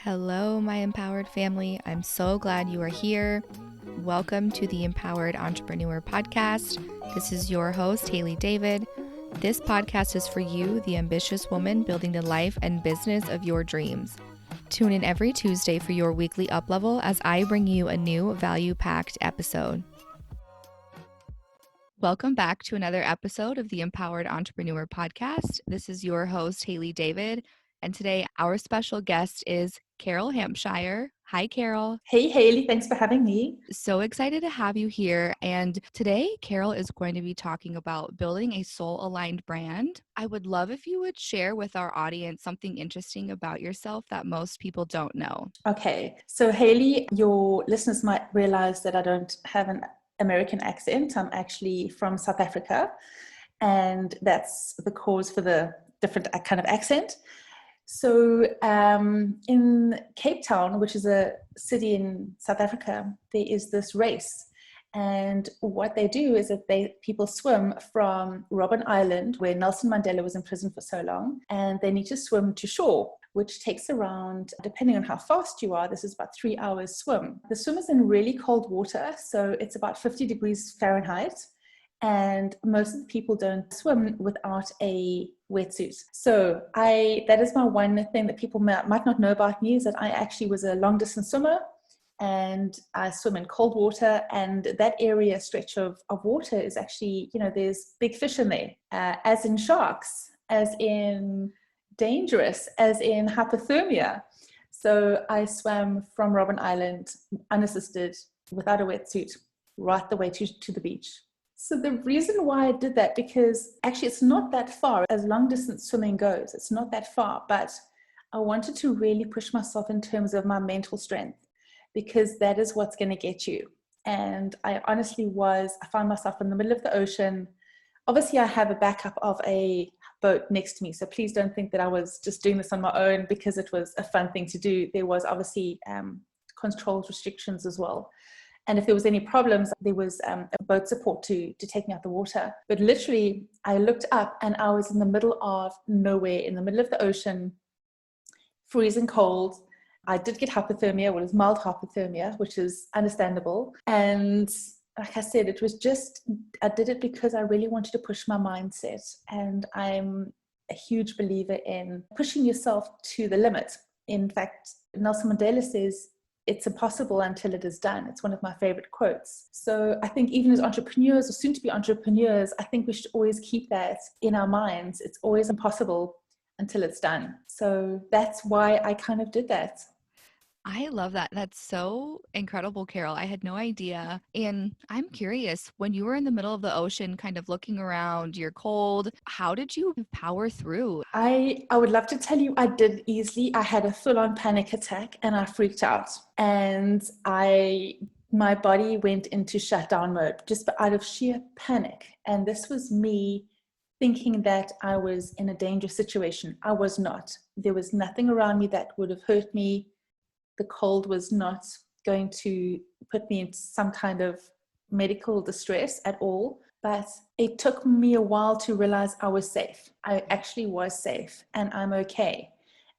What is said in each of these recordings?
Hello, my empowered family. I'm so glad you are here. Welcome to the Empowered Entrepreneur Podcast. This is your host, Hayley David. This podcast is for you, the ambitious woman building the life and business of your dreams. Tune in every Tuesday for your weekly up-level as I bring you a new value-packed episode. Welcome back to another episode of the Empowered Entrepreneur Podcast. This is your host, Hayley David. And today our special guest is Carol Hampshire. Hi, Carol. Hey, Hayley. Thanks for having me. So excited to have you here. And today, Carol is going to be talking about building a soul-aligned brand. I would love if you would share with our audience something interesting about yourself that most people don't know. Okay. So, Hayley, your listeners might realize that I don't have an American accent. I'm actually from South Africa, and that's the cause for the different kind of accent. So in Cape Town, which is a city in South Africa, there is this race. And what they do is that people swim from Robben Island, where Nelson Mandela was in prison for so long, and they need to swim to shore, which takes around, depending on how fast you are, this is about 3 hours swim. The swim is in really cold water, so it's about 50 degrees Fahrenheit. And most of the people don't swim without a wetsuit. So that is my one thing that people might not know about me, is that I actually was a long distance swimmer, and I swim in cold water, and that area stretch of water is actually, there's big fish in there, as in sharks, as in dangerous, as in hypothermia. So I swam from Robben Island unassisted, without a wetsuit, right the way to the beach. So the reason why I did that, because actually it's not that far as long distance swimming goes. It's not that far, but I wanted to really push myself in terms of my mental strength, because that is what's going to get you. And I found myself in the middle of the ocean. Obviously I have a backup of a boat next to me. So please don't think that I was just doing this on my own because it was a fun thing to do. There was obviously controlled restrictions as well. And if there was any problems, there was a boat support to take me out the water. But literally, I looked up and I was in the middle of nowhere, in the middle of the ocean, freezing cold. I did get hypothermia, well, it was mild hypothermia, which is understandable. And like I said, I did it because I really wanted to push my mindset. And I'm a huge believer in pushing yourself to the limit. In fact, Nelson Mandela says, "It's impossible until it is done." It's one of my favorite quotes. So I think even as entrepreneurs or soon to be entrepreneurs, I think we should always keep that in our minds. It's always impossible until it's done. So that's why I kind of did that. I love that. That's so incredible, Carol. I had no idea. And I'm curious, when you were in the middle of the ocean, kind of looking around, you're cold, how did you power through? I would love to tell you I did easily. I had a full-on panic attack and I freaked out. And my body went into shutdown mode just out of sheer panic. And this was me thinking that I was in a dangerous situation. I was not. There was nothing around me that would have hurt me. The cold was not going to put me into some kind of medical distress at all. But it took me a while to realize I was safe. I actually was safe, and I'm okay.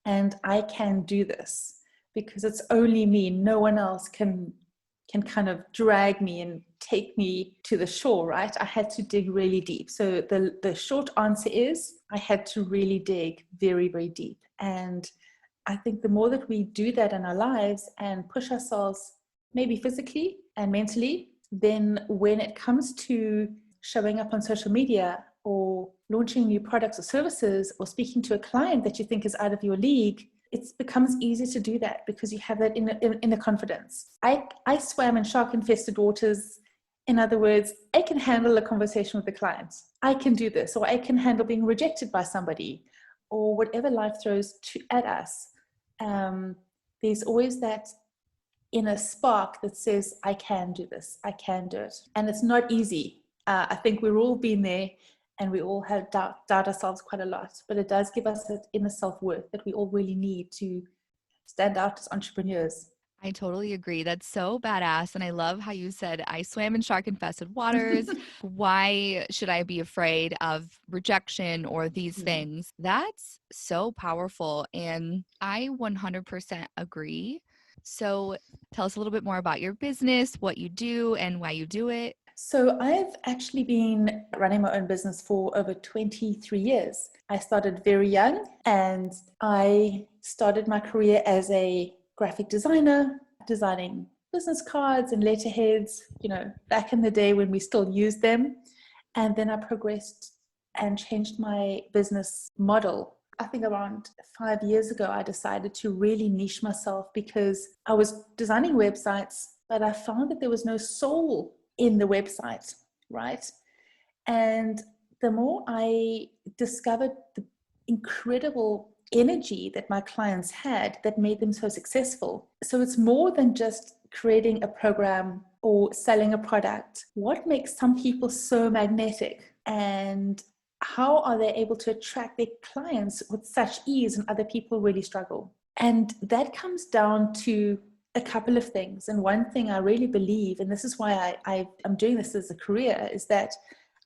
And I can do this because it's only me. No one else can kind of drag me and take me to the shore, right? I had to dig really deep. So the short answer is I had to really dig very, very deep. And I think the more that we do that in our lives and push ourselves, maybe physically and mentally, then when it comes to showing up on social media or launching new products or services or speaking to a client that you think is out of your league, it becomes easier to do that because you have that inner confidence. I swam in shark-infested waters. In other words, I can handle a conversation with the client. I can do this, or I can handle being rejected by somebody, or whatever life throws at us. There's always that inner spark that says, I can do this, I can do it. And it's not easy. I think we've all been there, and we all have doubt ourselves quite a lot, but it does give us that inner self-worth that we all really need to stand out as entrepreneurs. I totally agree. That's so badass. And I love how you said, I swam in shark infested waters. Why should I be afraid of rejection or these things? That's so powerful. And I 100% agree. So tell us a little bit more about your business, what you do, and why you do it. So I've actually been running my own business for over 23 years. I started very young, and I started my career as a graphic designer, designing business cards and letterheads, back in the day when we still used them. And then I progressed and changed my business model. I think around 5 years ago, I decided to really niche myself because I was designing websites, but I found that there was no soul in the website, right? And the more I discovered the incredible energy that my clients had that made them so successful. So it's more than just creating a program or selling a product. What makes some people so magnetic, and how are they able to attract their clients with such ease and other people really struggle? And that comes down to a couple of things. And one thing I really believe, and this is why I'm doing this as a career, is that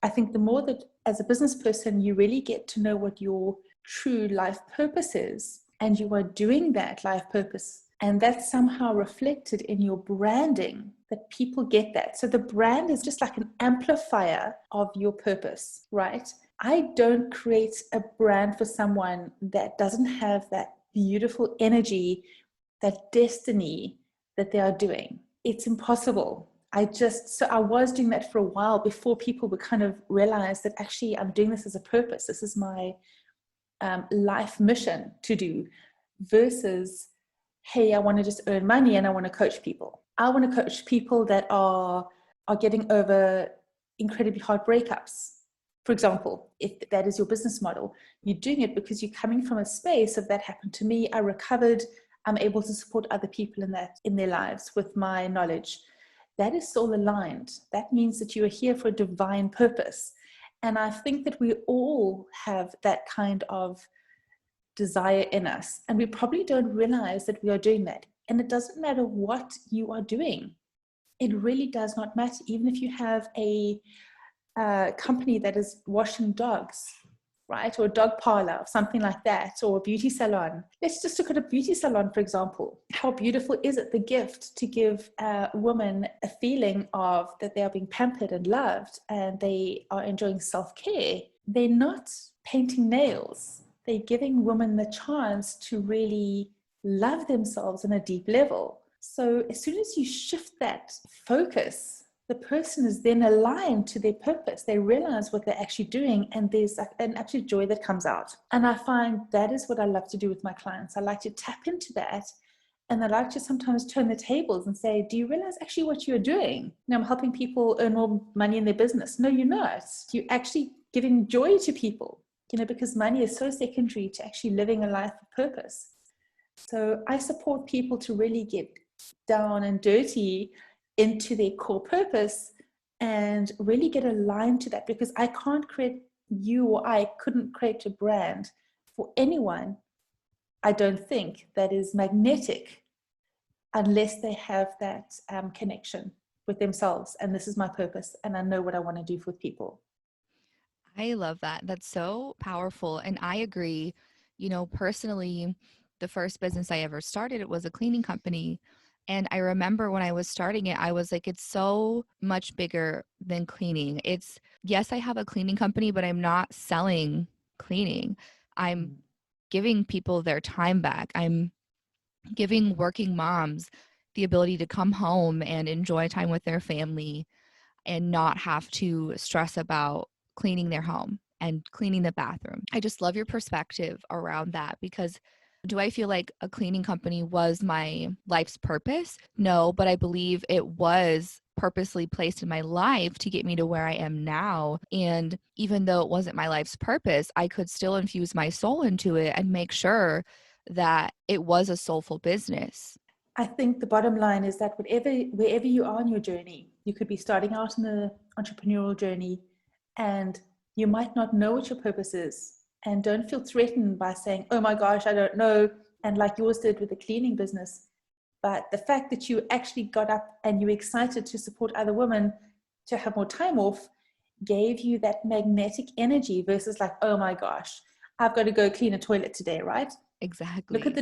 I think the more that as a business person, you really get to know what your true life purpose is, and you are doing that life purpose, and that's somehow reflected in your branding, that people get that. So the brand is just like an amplifier of your purpose, right? I don't create a brand for someone that doesn't have that beautiful energy, that destiny that they are doing. It's impossible. I was doing that for a while before people would kind of realize that actually I'm doing this as a purpose. This is my life mission to do, versus, hey, I want to just earn money and I want to coach people. I want to coach people that are getting over incredibly hard breakups. For example, if that is your business model, you're doing it because you're coming from a space of that happened to me, I recovered, I'm able to support other people in their lives with my knowledge. That is soul aligned. That means that you are here for a divine purpose. And I think that we all have that kind of desire in us. And we probably don't realize that we are doing that. And it doesn't matter what you are doing. It really does not matter. Even if you have a company that is washing dogs, right? Or a dog parlor or something like that, or a beauty salon. Let's just look at a beauty salon, for example. How beautiful is it, the gift to give women a feeling of that they are being pampered and loved and they are enjoying self-care. They're not painting nails. They're giving women the chance to really love themselves on a deep level. So as soon as you shift that focus, the person is then aligned to their purpose. They realize what they're actually doing, and there's an absolute joy that comes out. And I find that is what I love to do with my clients. I like to tap into that, and I like to sometimes turn the tables and say, do you realize actually what you're doing? I'm helping people earn more money in their business. No, you're not. You're actually giving joy to people, because money is so secondary to actually living a life of purpose. So I support people to really get down and dirty into their core purpose and really get aligned to that, because I can't create I couldn't create a brand for anyone, I don't think, that is magnetic unless they have that connection with themselves. And this is my purpose, and I know what I want to do with people. I love that. That's so powerful. And I agree, personally, the first business I ever started, it was a cleaning company. And I remember when I was starting it, I was like, it's so much bigger than cleaning. Yes, I have a cleaning company, but I'm not selling cleaning. I'm giving people their time back. I'm giving working moms the ability to come home and enjoy time with their family and not have to stress about cleaning their home and cleaning the bathroom. I just love your perspective around that, because do I feel like a cleaning company was my life's purpose? No, but I believe it was purposely placed in my life to get me to where I am now. And even though it wasn't my life's purpose, I could still infuse my soul into it and make sure that it was a soulful business. I think the bottom line is that wherever you are on your journey, you could be starting out in the entrepreneurial journey and you might not know what your purpose is. And don't feel threatened by saying, oh my gosh, I don't know. And like yours did with the cleaning business, But the fact that you actually got up and you were excited to support other women to have more time off gave you that magnetic energy versus like, oh my gosh, I've got to go clean a toilet today, right? Exactly. Look at the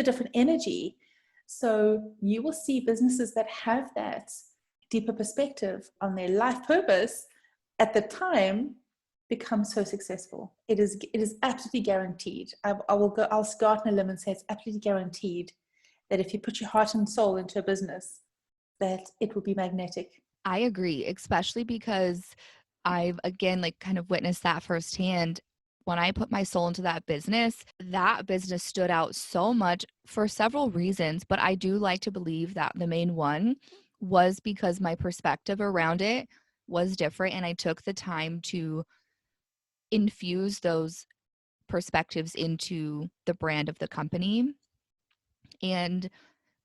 different energy. So you will see businesses that have that deeper perspective on their life purpose at the time become so successful. It is absolutely guaranteed. I'll go out on a limb and say it's absolutely guaranteed that if you put your heart and soul into a business, that it will be magnetic. I agree, especially because I've, again, like kind of witnessed that firsthand. When I put my soul into that business stood out so much for several reasons. But I do like to believe that the main one was because my perspective around it was different. And I took the time to infuse those perspectives into the brand of the company. And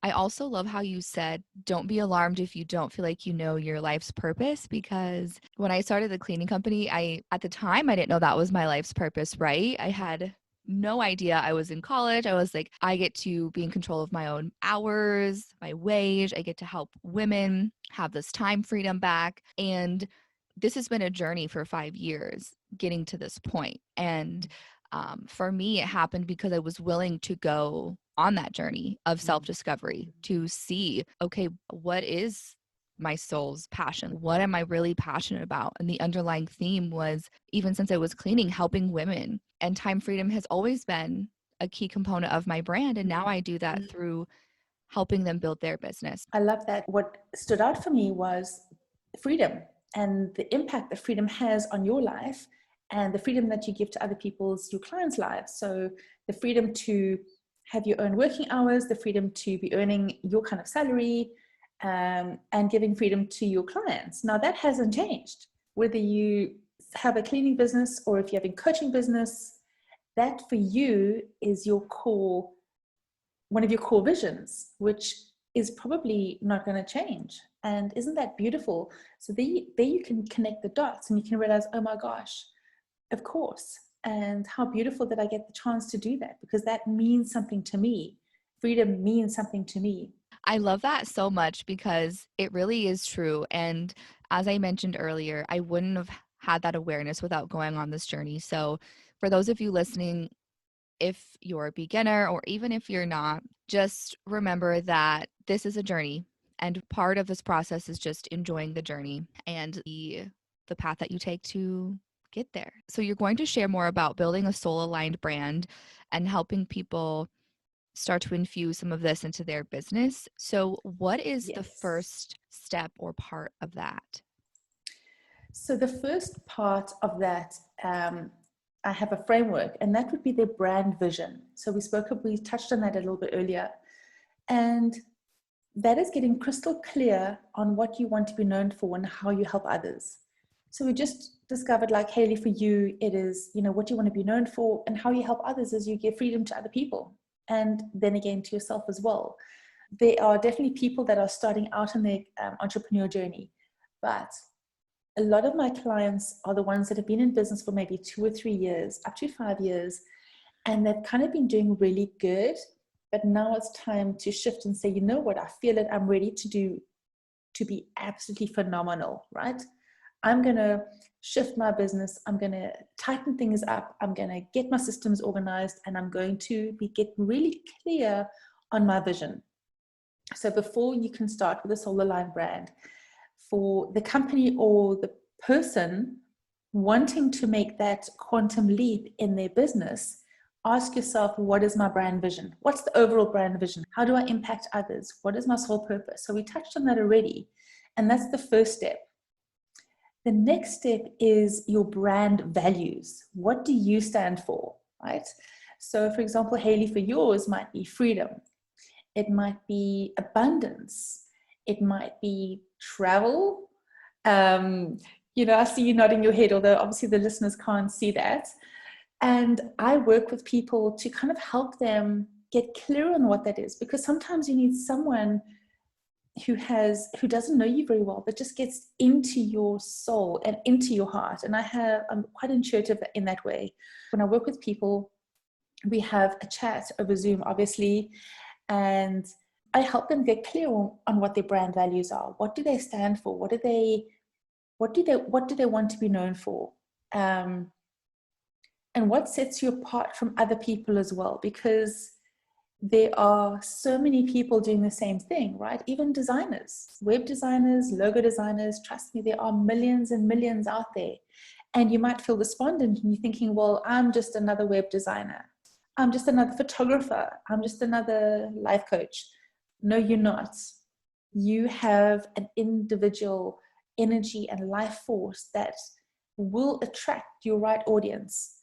I also love how you said, don't be alarmed if you don't feel like you know your life's purpose, because when I started the cleaning company, at the time, I didn't know that was my life's purpose, right? I had no idea. I was in college. I was like, I get to be in control of my own hours, my wage. I get to help women have this time freedom back. And this has been a journey for 5 years getting to this point. And for me, it happened because I was willing to go on that journey of self-discovery to see, okay, what is my soul's passion? What am I really passionate about? And the underlying theme was, even since I was cleaning, helping women. And time freedom has always been a key component of my brand. And now I do that through helping them build their business. I love that. What stood out for me was freedom and the impact that freedom has on your life and the freedom that you give to other people's, your clients' lives. So the freedom to have your own working hours, the freedom to be earning your kind of salary, and giving freedom to your clients. Now that hasn't changed. Whether you have a cleaning business or if you have a coaching business, that for you is your core, one of your core visions, which is probably not going to change. And isn't that beautiful? So there you can connect the dots and you can realize, oh my gosh, of course. And how beautiful that I get the chance to do that, because that means something to me. Freedom means something to me. I love that so much because it really is true. And as I mentioned earlier, I wouldn't have had that awareness without going on this journey. So for those of you listening, if you're a beginner or even if you're not, just remember that this is a journey. And part of this process is just enjoying the journey and the path that you take to get there. So you're going to share more about building a soul-aligned brand and helping people start to infuse some of this into their business. So what is the first step or part of that? So the first part of that, I have a framework, and that would be their brand vision. So we touched on that a little bit earlier. And that is getting crystal clear on what you want to be known for and how you help others. So we just discovered, like, Hayley, for you, it is, what you want to be known for, and how you help others is you give freedom to other people. And then again to yourself as well. There are definitely people that are starting out on their entrepreneur journey, but a lot of my clients are the ones that have been in business for maybe 2 or 3 years, up to 5 years, and they've kind of been doing really good, but now it's time to shift and say, you know what, I feel it, I'm ready to be absolutely phenomenal, right? I'm going to shift my business. I'm going to tighten things up. I'm going to get my systems organized, and I'm going to get really clear on my vision. So before you can start with a soul-aligned brand, for the company or the person wanting to make that quantum leap in their business, ask yourself, what is my brand vision? What's the overall brand vision? How do I impact others? What is my sole purpose? So we touched on that already. And that's the first step. The next step is your brand values. What do you stand for, right? So for example, Hayley, for yours might be freedom. It might be abundance. It might be travel. I see you nodding your head, although obviously the listeners can't see that. And I work with people to kind of help them get clear on what that is, because sometimes you need someone who doesn't know you very well, but just gets into your soul and into your heart. And I'm quite intuitive in that way. When I work with people, we have a chat over Zoom, obviously, and I help them get clear on what their brand values are. What do they stand for? What do they want to be known for? And what sets you apart from other people as well? Because there are so many people doing the same thing, right? Even designers, web designers, logo designers, trust me, there are millions and millions out there. And you might feel despondent and you're thinking, well, I'm just another web designer. I'm just another photographer. I'm just another life coach. No, you're not. You have an individual energy and life force that will attract your right audience,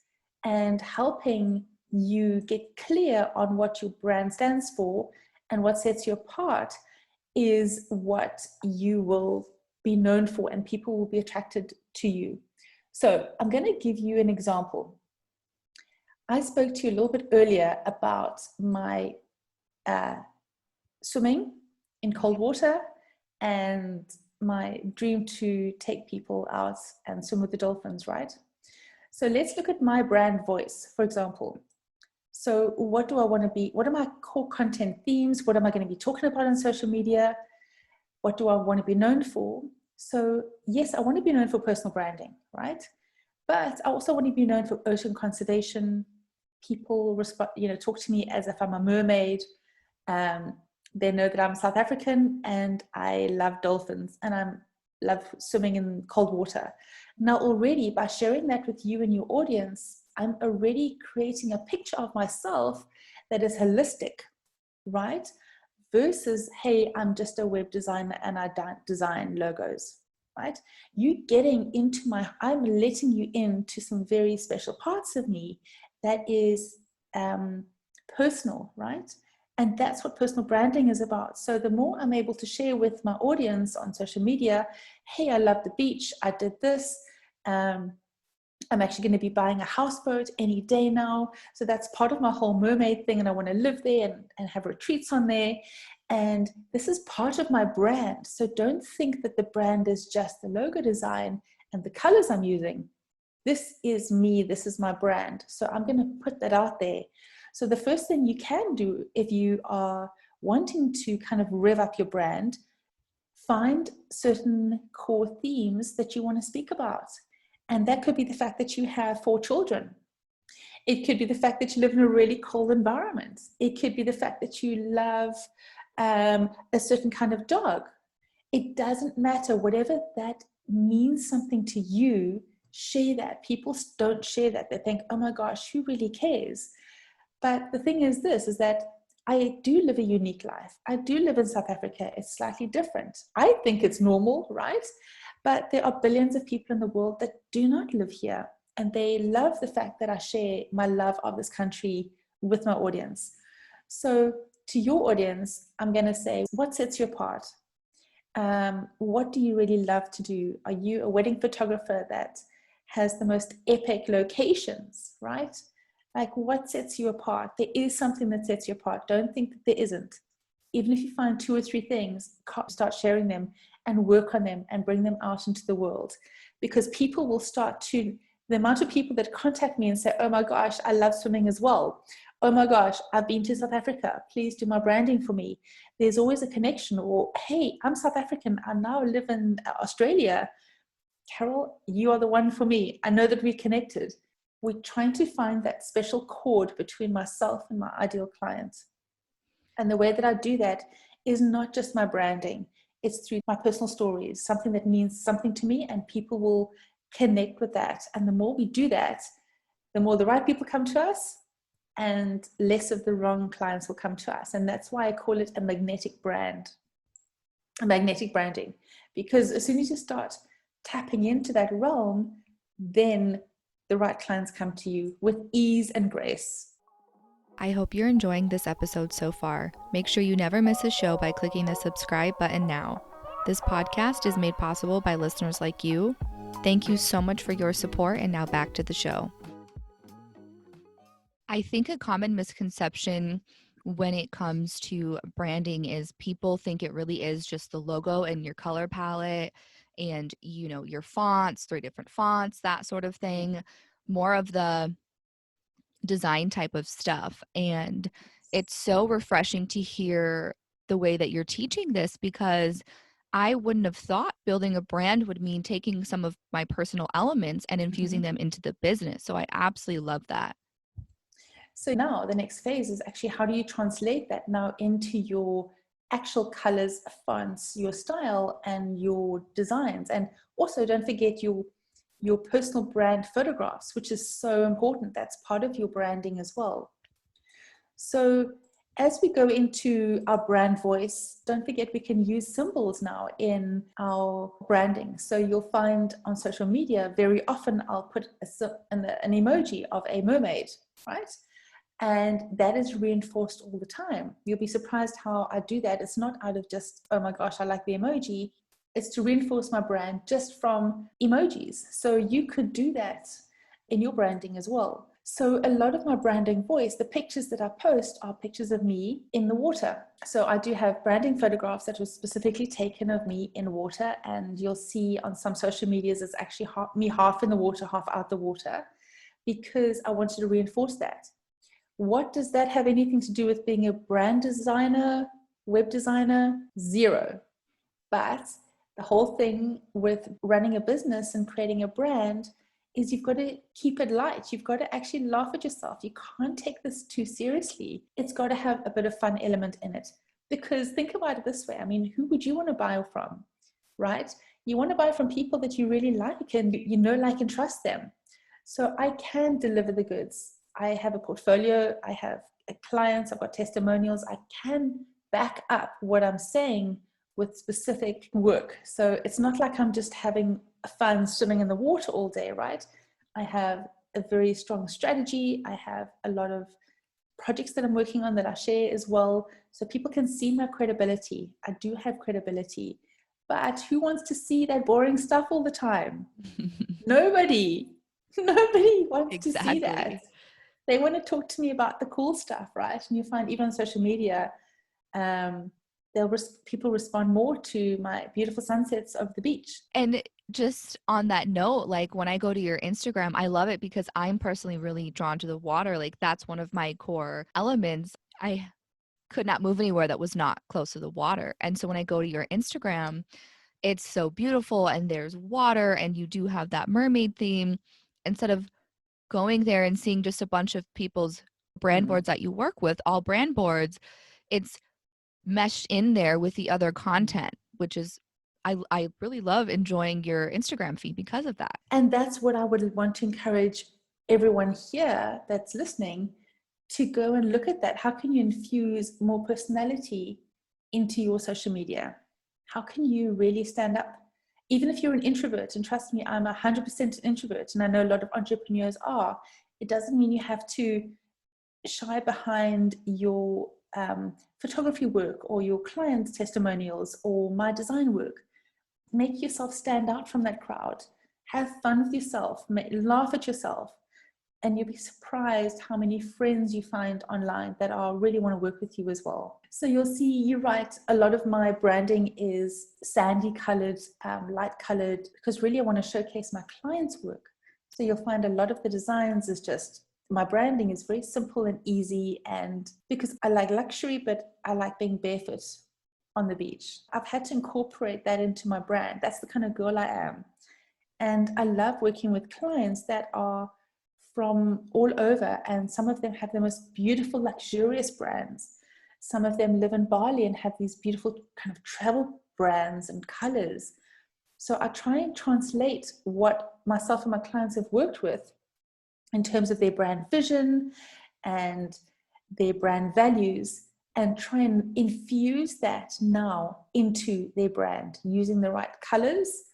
and helping you get clear on what your brand stands for and what sets you apart is what you will be known for, and people will be attracted to you. So I'm going to give you an example. I spoke to you a little bit earlier about my swimming in cold water and my dream to take people out and swim with the dolphins, right? So let's look at my brand voice, for example. So what do I want to be? What are my core content themes? What am I going to be talking about on social media? What do I want to be known for? So yes, I want to be known for personal branding, right? But I also want to be known for ocean conservation. People talk to me as if I'm a mermaid. They know that I'm South African and I love dolphins and I love swimming in cold water. Now already, by sharing that with you and your audience, I'm already creating a picture of myself that is holistic, right? Versus, hey, I'm just a web designer and I design logos, right? I'm letting you into some very special parts of me that is personal, right? And that's what personal branding is about. So the more I'm able to share with my audience on social media, hey, I love the beach, I did this, I'm actually going to be buying a houseboat any day now. So that's part of my whole mermaid thing. And I want to live there and have retreats on there. And this is part of my brand. So don't think that the brand is just the logo design and the colors I'm using. This is me. This is my brand. So I'm going to put that out there. So the first thing you can do if you are wanting to kind of rev up your brand, find certain core themes that you want to speak about. And that could be the fact that you have 4 children. It could be the fact that you live in a really cold environment. It could be the fact that you love a certain kind of dog. It doesn't matter. Whatever that means something to you, share that. People don't share that. They think, oh my gosh, who really cares? But the thing is this, is that I do live a unique life. I do live in South Africa. It's slightly different. I think it's normal, right? But there are billions of people in the world that do not live here. And they love the fact that I share my love of this country with my audience. So to your audience, I'm going to say, what sets you apart? What do you really love to do? Are you a wedding photographer that has the most epic locations, right? Like, what sets you apart? There is something that sets you apart. Don't think that there isn't. Even if you find 2 or 3 things, start sharing them and work on them and bring them out into the world. Because people will the amount of people that contact me and say, oh my gosh, I love swimming as well. Oh my gosh, I've been to South Africa. Please do my branding for me. There's always a connection. Or, hey, I'm South African. I now live in Australia. Carol, you are the one for me. I know that we're connected. We're trying to find that special chord between myself and my ideal client. And the way that I do that is not just my branding. It's through my personal stories, something that means something to me, and people will connect with that. And the more we do that, the more the right people come to us and less of the wrong clients will come to us. And that's why I call it a magnetic brand, a magnetic branding, because as soon as you start tapping into that realm, then the right clients come to you with ease and grace. I hope you're enjoying this episode so far. Make sure you never miss a show by clicking the subscribe button now. This podcast is made possible by listeners like you. Thank you so much for your support, and now back to the show. I think a common misconception when it comes to branding is people think it really is just the logo and your color palette and, your fonts, 3 different fonts, that sort of thing, more of the design type of stuff. And it's so refreshing to hear the way that you're teaching this, because I wouldn't have thought building a brand would mean taking some of my personal elements and infusing them into the business. So I absolutely love that. So now the next phase is actually, how do you translate that now into your actual colors, fonts, your style, and your designs? And also don't forget your personal brand photographs, which is so important. That's part of your branding as well. So as we go into our brand voice, don't forget we can use symbols now in our branding. So you'll find on social media, very often I'll put an emoji of a mermaid, right? And that is reinforced all the time. You'll be surprised how I do that. It's not out of just, oh my gosh, I like the emoji. It's to reinforce my brand just from emojis. So you could do that in your branding as well. So a lot of my branding voice, the pictures that I post are pictures of me in the water. So I do have branding photographs that was specifically taken of me in water. And you'll see on some social medias, it's actually me half in the water, half out the water, because I wanted to reinforce that. What does that have anything to do with being a brand designer, web designer? Zero. But the whole thing with running a business and creating a brand is you've got to keep it light. You've got to actually laugh at yourself. You can't take this too seriously. It's got to have a bit of fun element in it. Because think about it this way. I mean, who would you want to buy from, right? You want to buy from people that you really like and you know, like and trust them. So I can deliver the goods. I have a portfolio. I have clients. I've got testimonials. I can back up what I'm saying with specific work. So it's not like I'm just having fun swimming in the water all day, right? I have a very strong strategy. I have a lot of projects that I'm working on that I share as well. So people can see my credibility. I do have credibility, but who wants to see that boring stuff all the time? Nobody wants to see that. They want to talk to me about the cool stuff, right? And you find even on social media, people respond more to my beautiful sunsets of the beach. And just on that note, like when I go to your Instagram, I love it because I'm personally really drawn to the water. Like that's one of my core elements. I could not move anywhere that was not close to the water. And so when I go to your Instagram, it's so beautiful and there's water and you do have that mermaid theme. Instead of going there and seeing just a bunch of people's brand boards that you work with, all brand boards, it's meshed in there with the other content, which is, I really love enjoying your Instagram feed because of that. And that's what I would want to encourage everyone here that's listening to go and look at that. How can you infuse more personality into your social media? How can you really stand up? Even if you're an introvert, and trust me, I'm 100% an introvert, and I know a lot of entrepreneurs are, it doesn't mean you have to shy behind your photography work or your clients' testimonials or my design work. Make yourself stand out from that crowd. Have fun with yourself. Laugh at yourself. And you'll be surprised how many friends you find online that really want to work with you as well. So you'll see, you're right, a lot of my branding is sandy colored, light colored, because really I want to showcase my clients' work. So you'll find a lot of the designs is just, my branding is very simple and easy, and because I like luxury, but I like being barefoot on the beach. I've had to incorporate that into my brand. That's the kind of girl I am. And I love working with clients that are from all over, and some of them have the most beautiful, luxurious brands. Some of them live in Bali and have these beautiful kind of travel brands and colors. So I try and translate what myself and my clients have worked with in terms of their brand vision and their brand values, and try and infuse that now into their brand using the right colors,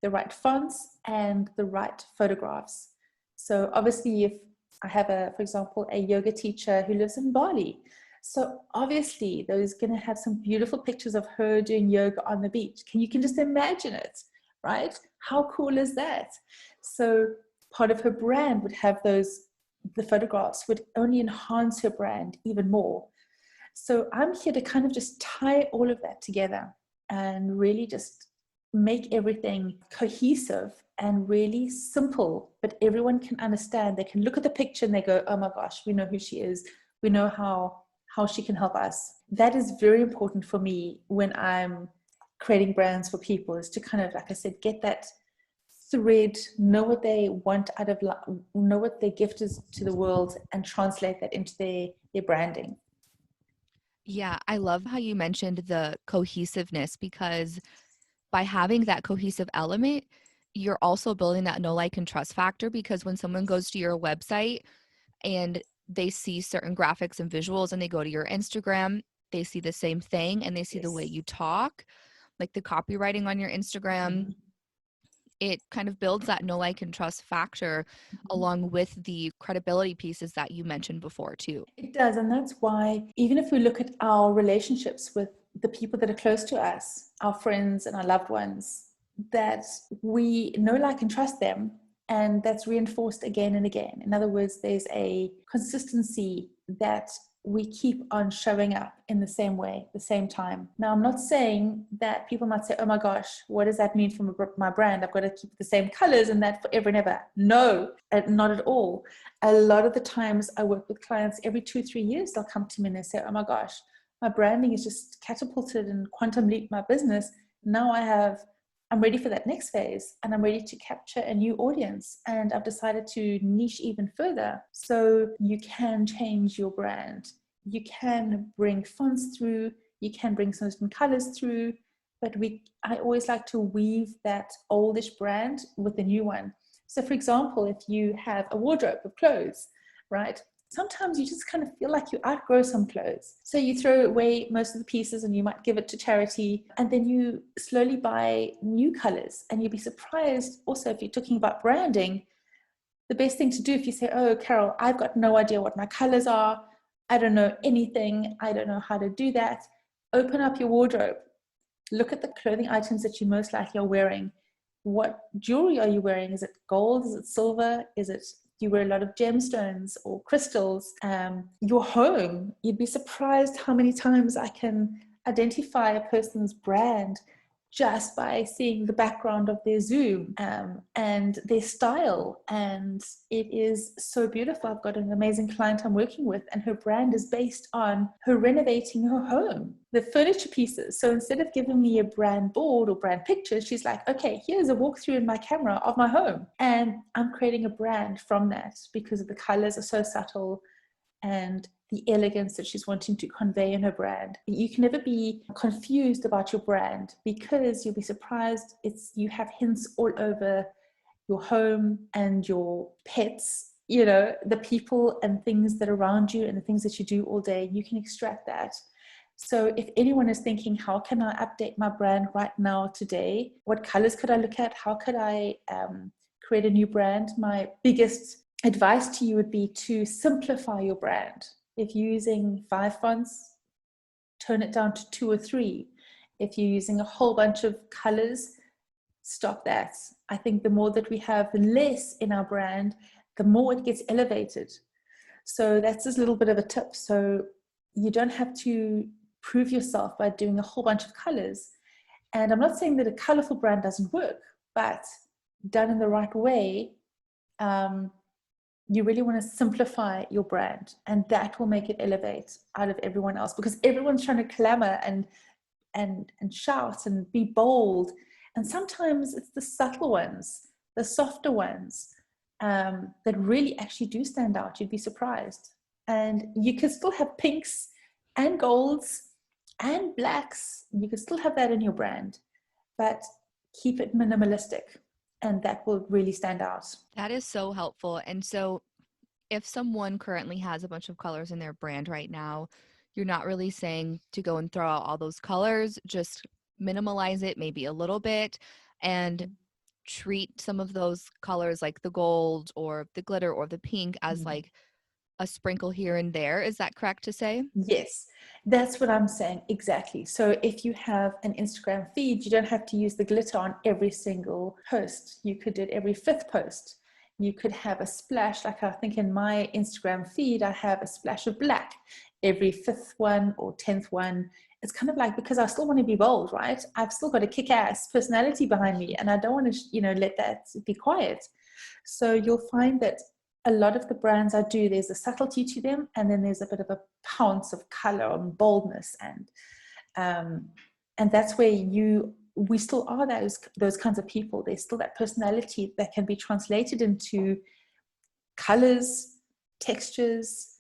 the right fonts, and the right photographs. So obviously, if I have for example, a yoga teacher who lives in Bali, so obviously there's going to have some beautiful pictures of her doing yoga on the beach. You can just imagine it, right? How cool is that? So part of her brand would have the photographs would only enhance her brand even more. So I'm here to kind of just tie all of that together and really just make everything cohesive and really simple, but everyone can understand. They can look at the picture and they go, oh my gosh, we know who she is. We know how how she can help us. That is very important for me when I'm creating brands for people, is to kind of, like I said, get that thread, know what they want out of life, know what their gift is to the world, and translate that into their branding. Yeah, I love how you mentioned the cohesiveness, because by having that cohesive element, you're also building that know, like, and trust factor, because when someone goes to your website and they see certain graphics and visuals and they go to your Instagram, they see the same thing and they see the way Yes. you talk, like the copywriting on your Instagram. It kind of builds that know, like, and trust factor along with the credibility pieces that you mentioned before too. It does. And that's why, even if we look at our relationships with the people that are close to us, our friends and our loved ones, that we know, like, and trust them. And that's reinforced again and again. In other words, there's a consistency that we keep on showing up in the same way, the same time. Now, I'm not saying that people might say, oh my gosh, what does that mean for my brand? I've got to keep the same colors and that forever and ever. No, not at all. A lot of the times I work with clients, every 2-3 years, they'll come to me and they say, oh my gosh, my branding is just catapulted and quantum leap my business. Now I'm ready for that next phase, and I'm ready to capture a new audience, and I've decided to niche even further. So you can change your brand. You can bring fonts through, you can bring some different colors through, but I always like to weave that oldish brand with a new one. So for example, if you have a wardrobe of clothes, right? Sometimes you just kind of feel like you outgrow some clothes. So you throw away most of the pieces and you might give it to charity, and then you slowly buy new colors. And you'll be surprised also, if you're talking about branding, the best thing to do, if you say, oh, Carol, I've got no idea what my colors are, I don't know anything, I don't know how to do that. Open up your wardrobe. Look at the clothing items that you most likely are wearing. What jewelry are you wearing? Is it gold? Is it silver? Do you wear a lot of gemstones or crystals? Your home, you'd be surprised how many times I can identify a person's brand just by seeing the background of their Zoom and their style. And it is so beautiful. I've got an amazing client I'm working with, and her brand is based on her renovating her home, the furniture pieces. So instead of giving me a brand board or brand picture, she's like, okay, here's a walkthrough in my camera of my home. And I'm creating a brand from that because the colors are so subtle and the elegance that she's wanting to convey in her brand. You can never be confused about your brand, because you'll be surprised. You have hints all over your home and your pets, the people and things that are around you and the things that you do all day. You can extract that. So if anyone is thinking, how can I update my brand right now, today? What colors could I look at? How could I create a new brand? My biggest advice to you would be to simplify your brand. If you're using 5 fonts, turn it down to 2 or 3. If you're using a whole bunch of colors, stop that. I think the more that we have less in our brand, the more it gets elevated. So that's just a little bit of a tip. So you don't have to prove yourself by doing a whole bunch of colors. And I'm not saying that a colorful brand doesn't work, but done in the right way, you really want to simplify your brand, and that will make it elevate out of everyone else, because everyone's trying to clamor and shout and be bold. And sometimes it's the subtle ones, the softer ones, that really actually do stand out. You'd be surprised. And you can still have pinks and golds and blacks. You can still have that in your brand, but keep it minimalistic. And that will really stand out. That is so helpful. And so if someone currently has a bunch of colors in their brand right now, you're not really saying to go and throw out all those colors, just minimalize it maybe a little bit and treat some of those colors, like the gold or the glitter or the pink, as like a sprinkle here and there. Is that correct to say? Yes, that's what I'm saying. Exactly. So if you have an Instagram feed, you don't have to use the glitter on every single post. You could do it every 5th post. You could have a splash, like I think in my Instagram feed, I have a splash of black every 5th one or 10th one. It's kind of like, because I still want to be bold, right? I've still got a kick-ass personality behind me, and I don't want to, let that be quiet. So you'll find that a lot of the brands I do, there's a subtlety to them, and then there's a bit of a pounce of color and boldness, and that's where we still are those kinds of people. There's still that personality that can be translated into colors, textures,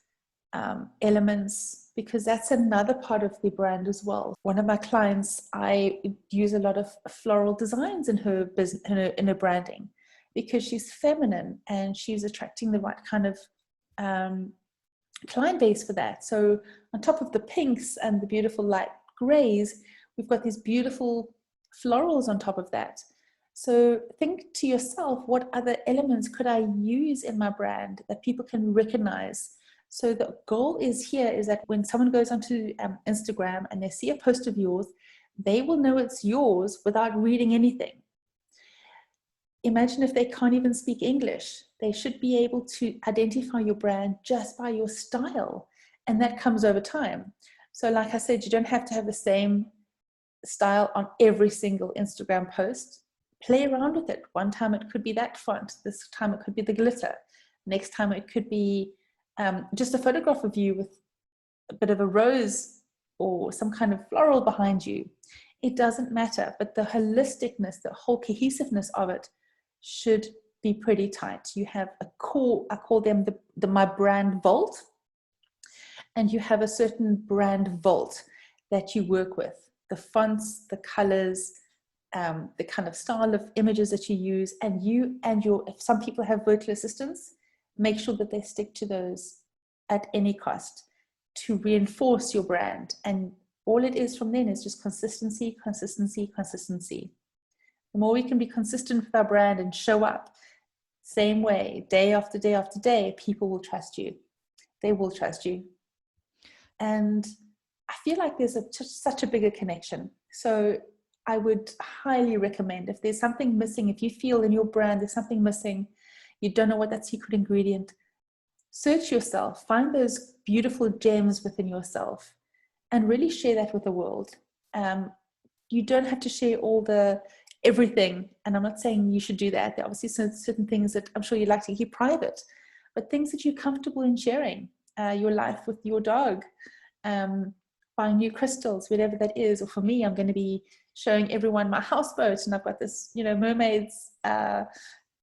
elements, because that's another part of the brand as well. One of my clients, I use a lot of floral designs in her business, in her branding, because she's feminine and she's attracting the right kind of client base for that. So on top of the pinks and the beautiful light grays, we've got these beautiful florals on top of that. So think to yourself, what other elements could I use in my brand that people can recognize? So the goal is that when someone goes onto Instagram and they see a post of yours, they will know it's yours without reading anything. Imagine if they can't even speak English. They should be able to identify your brand just by your style, and that comes over time. So like I said, you don't have to have the same style on every single Instagram post. Play around with it. One time it could be that font. This time it could be the glitter. Next time it could be just a photograph of you with a bit of a rose or some kind of floral behind you. It doesn't matter, but the holisticness, the whole cohesiveness of it should be pretty tight. You have a core, I call them my brand vault, and you have a certain brand vault that you work with. The fonts, the colors, the kind of style of images that you use, and if some people have virtual assistants, make sure that they stick to those at any cost to reinforce your brand. And all it is from then is just consistency, consistency, consistency. The more we can be consistent with our brand and show up same way, day after day after day, people will trust you. They will trust you. And I feel like there's such a bigger connection. So I would highly recommend, if there's something missing, if you feel in your brand there's something missing, you don't know what that secret ingredient, search yourself, find those beautiful gems within yourself and really share that with the world. You don't have to share everything, and I'm not saying you should do that. There are obviously certain things that I'm sure you'd like to keep private, but things that you're comfortable in sharing, your life with your dog, buying new crystals, whatever that is. Or for me, I'm going to be showing everyone my houseboat, and I've got this, mermaid's,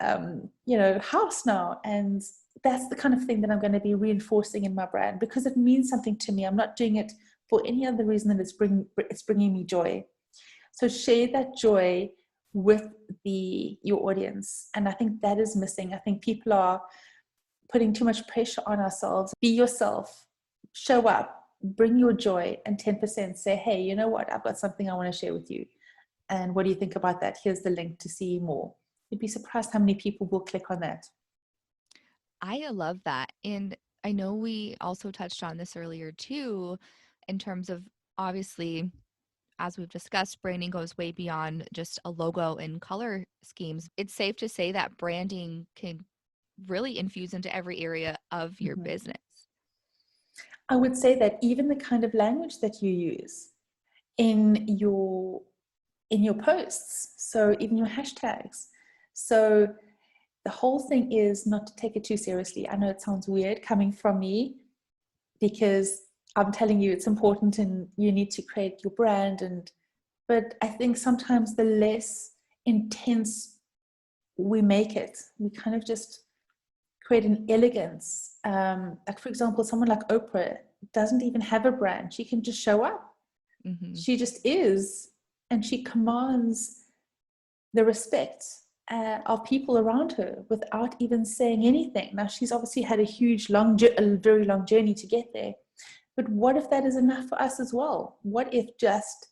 house now, and that's the kind of thing that I'm going to be reinforcing in my brand because it means something to me. I'm not doing it for any other reason than it's bringing me joy. So share that joy with your audience, and I think that is missing. I think people are putting too much pressure on ourselves. Be yourself, show up, bring your joy, and 10% say, hey, you know what, I've got something I want to share with you, and what do you think about that? Here's the link to see more. You'd be surprised how many people will click on that. I love that. And I know we also touched on this earlier too, in terms of, obviously, as we've discussed, branding goes way beyond just a logo and color schemes. It's safe to say that branding can really infuse into every area of your business. I would say that even the kind of language that you use in your posts, so even your hashtags. So the whole thing is not to take it too seriously. I know it sounds weird coming from me because I'm telling you it's important and you need to create your brand, but I think sometimes the less intense we make it, we kind of just create an elegance. Like for example, someone like Oprah doesn't even have a brand. She can just show up. Mm-hmm. She just is, and she commands the respect of people around her without even saying anything. Now she's obviously had a very long journey to get there. But what if that is enough for us as well? What if just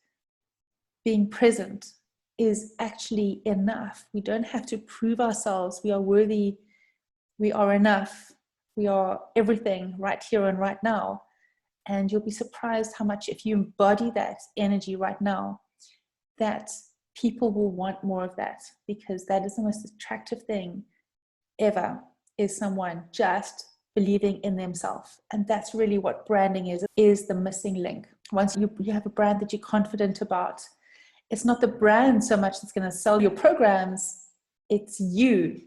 being present is actually enough? We don't have to prove ourselves. We are worthy. We are enough. We are everything right here and right now. And you'll be surprised how much, if you embody that energy right now, that people will want more of that, because that is the most attractive thing ever, is someone just believing in themselves. And that's really what branding is the missing link. Once you have a brand that you're confident about, it's not the brand so much that's going to sell your programs, it's you.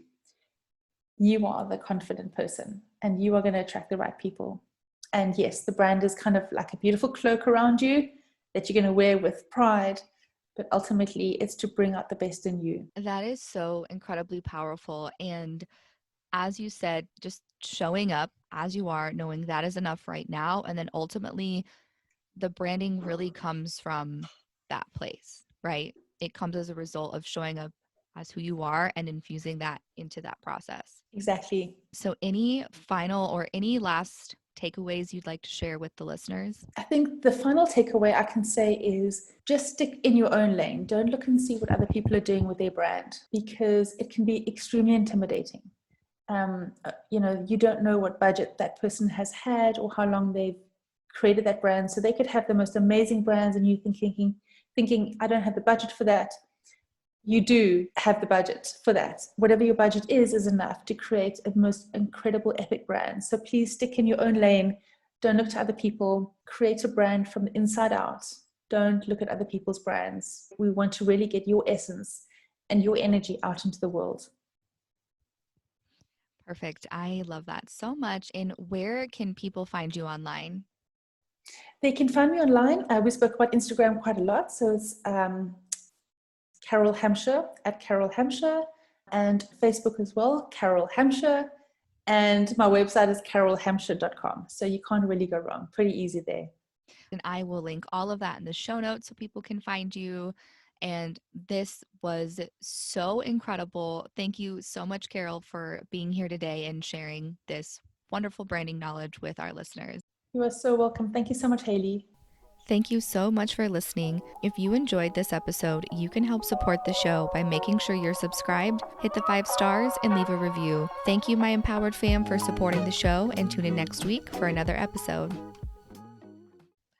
You are the confident person and you are going to attract the right people. And yes, the brand is kind of like a beautiful cloak around you that you're going to wear with pride, but ultimately it's to bring out the best in you. That is so incredibly powerful. And as you said, just showing up as you are, knowing that is enough right now. And then ultimately, the branding really comes from that place, right? It comes as a result of showing up as who you are and infusing that into that process. Exactly. So, any final or any last takeaways you'd like to share with the listeners? I think the final takeaway I can say is just stick in your own lane. Don't look and see what other people are doing with their brand, because it can be extremely intimidating. You don't know what budget that person has had or how long they've created that brand. So they could have the most amazing brands and you thinking, I don't have the budget for that. You do have the budget for that. Whatever your budget is enough to create a most incredible epic brand. So please stick in your own lane. Don't look to other people. Create a brand from the inside out. Don't look at other people's brands. We want to really get your essence and your energy out into the world. Perfect. I love that so much. And where can people find you online? They can find me online. We spoke about Instagram quite a lot. So it's Carol Hampshire at Carol Hampshire, and Facebook as well, Carol Hampshire. And my website is carolhampshire.com. So you can't really go wrong. Pretty easy there. And I will link all of that in the show notes so people can find you. And this was so incredible. Thank you so much, Carol, for being here today and sharing this wonderful branding knowledge with our listeners. You are so welcome. Thank you so much, Hayley. Thank you so much for listening. If you enjoyed this episode, you can help support the show by making sure you're subscribed, hit the 5 stars, and leave a review. Thank you, my Empowered fam, for supporting the show, and tune in next week for another episode.